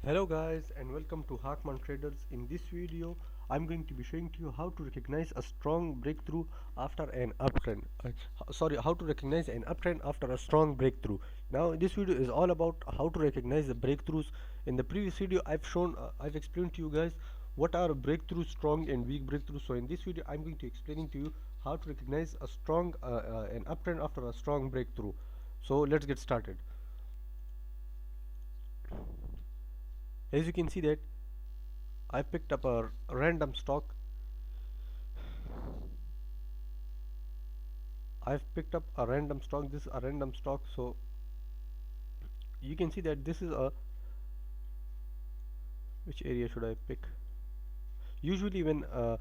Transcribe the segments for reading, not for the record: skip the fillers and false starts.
Hello guys and welcome to Hakman Traders. In this video I'm going to be showing to you how to recognize a strong breakthrough after an uptrend. How to recognize an uptrend after a strong breakthrough. Now this video is all about how to recognize the breakthroughs. In the previous video I've explained to you guys what are breakthroughs, strong and weak breakthroughs. So in this video I'm going to explaining to you how to recognize a strong an uptrend after a strong breakthrough. So let's get started. As you can see that I picked up a random stock. I've picked up a random stock. This is a random stock. So you can see that this is a, which area should I pick? Usually when a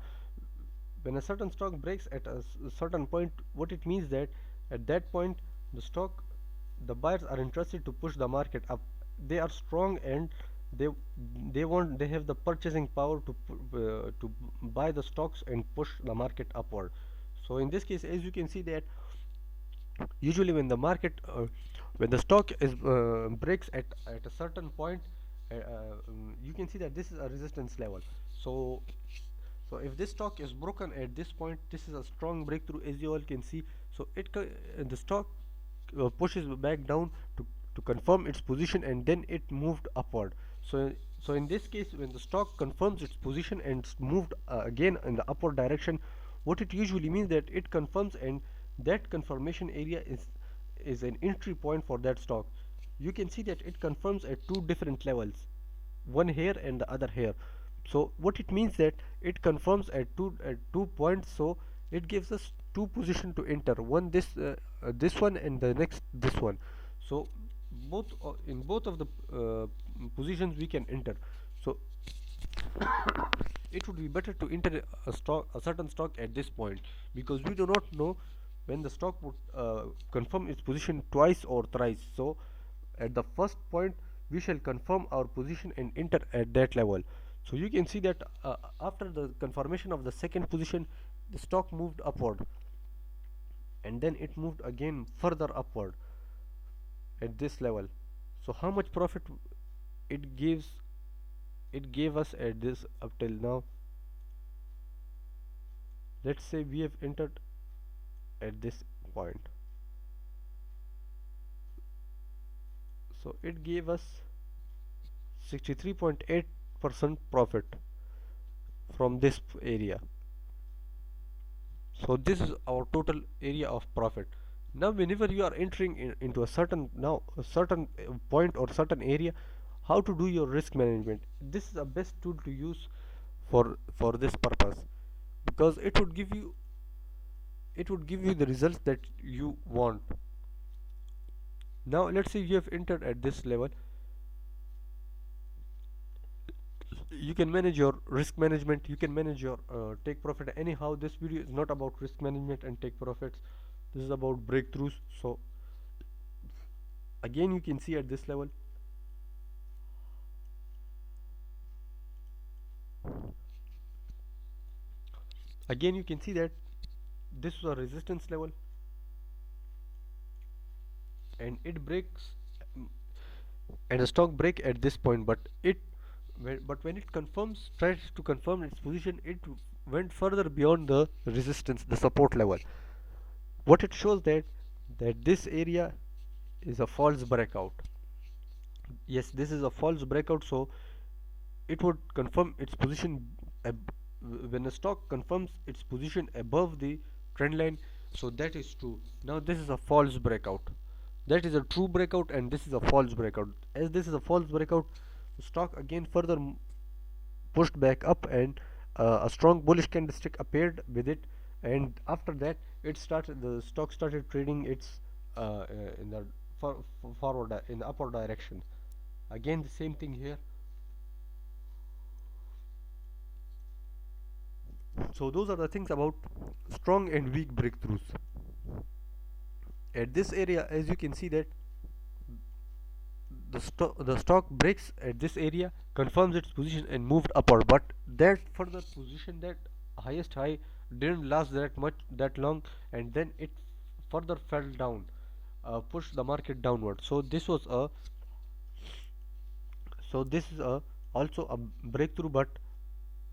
certain stock breaks at a certain point, what it means that at that point the buyers are interested to push the market up. They are strong and they they have the purchasing power to buy the stocks and push the market upward. So in this case, as you can see that usually when the stock is breaks at a certain point, you can see that this is a resistance level. So so if this stock is broken at this point, this is a strong breakthrough, as you all can see. So the stock pushes back down to confirm its position, and then it moved upward. So in this case, when the stock confirms its position and moved again in the upward direction, what it usually means that it confirms, and that confirmation area is an entry point for that stock. You can see that it confirms at two different levels, one here and the other here. So what it means that it confirms at two points. So it gives us two position to enter, one this one and the next this one. So in both of the positions we can enter. So it would be better to enter a certain stock at this point, because we do not know when the stock would confirm its position twice or thrice. So at the first point we shall confirm our position and enter at that level. So you can see that after the confirmation of the second position, the stock moved upward, and then it moved again further upward at this level. So how much profit it gives it gave us at this up till now? Let's say we have entered at this point. So it gave us 63.8% profit from this area. So this is our total area of profit. Now whenever you are entering into a certain point or certain area, how to do your risk management? This is the best tool to use for this purpose, because it would give you the results that you want. Now let's say you have entered at this level. You can manage your risk management, you can manage your take profit. Anyhow, this video is not about risk management and take profits, this is about breakthroughs. So again you can see at this level, again you can see that this was a resistance level, and it breaks, and the stock break at this point, but when it tries to confirm its position, it went further beyond the resistance, the support level. What it shows that this area is a false breakout. Yes, this is a false breakout. So it would confirm its position when the stock confirms its position above the trend line. So that is true. Now this is a false breakout. That is a true breakout, and this is a false breakout. As this is a false breakout, the stock again further pushed back up, and a strong bullish candlestick appeared with it, and after that the stock started trading its in the forward in the upward direction. Again the same thing here. So those are the things about strong and weak breakthroughs. At this area, as you can see that the stock breaks at this area, confirms its position and moved upward, but that further position, that highest high, didn't last that long, and then it further fell down, pushed the market downward. So So this is a also a breakthrough, but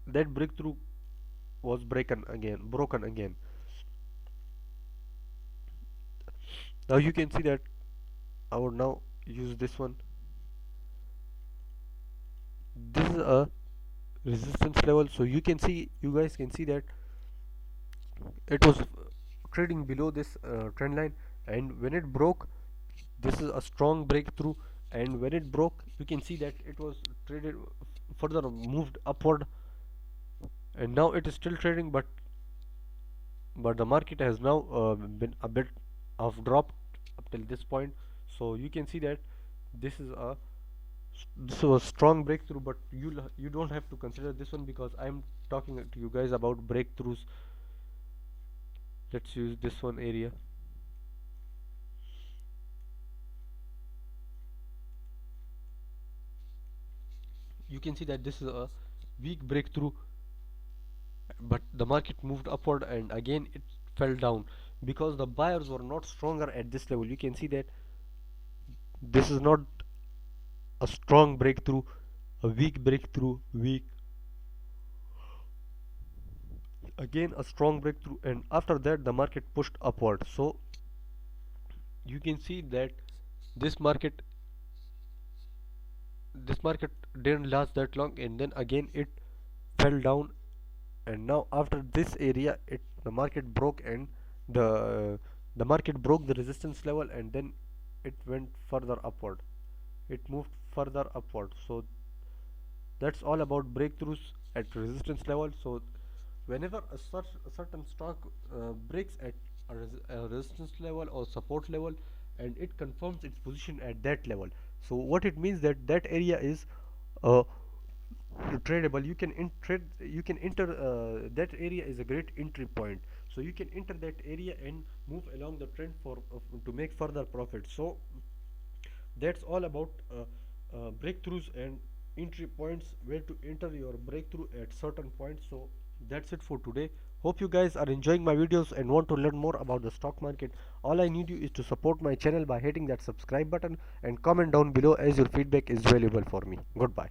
that breakthrough was broken again. Now you can see that I would now use this one. This is a resistance level, so you guys can see that it was trading below this trend line, and when it broke, this is a strong breakthrough, and when it broke you can see that it was traded further moved upward, and now it is still trading, but the market has now been a bit of dropped up till this point. So you can see that this is a this was strong breakthrough, but you don't have to consider this one because I'm talking to you guys about breakthroughs. Let's use this one area. You can see that this is a weak breakthrough, but the market moved upward and again it fell down because the buyers were not stronger at this level. You can see that this is not a strong breakthrough, a weak breakthrough, weak, again a strong breakthrough, and after that the market pushed upward. So you can see that this market this market didn't last that long, and then again it fell down, and now after this area the market broke, and the market broke the resistance level, and then it went further upward, it moved further upward. So that's all about breakthroughs at resistance level. So whenever a certain stock breaks at a resistance level or support level, and it confirms its position at that level, so what it means that that area is uh, tradable. You can enter that area is a great entry point, so you can enter that area and move along the trend for to make further profit. So that's all about breakthroughs and entry points, where to enter your breakthrough at certain points. So that's it for today. Hope you guys are enjoying my videos and want to learn more about the stock market. All I need you is to support my channel by hitting that subscribe button and comment down below, as your feedback is valuable for me. Goodbye.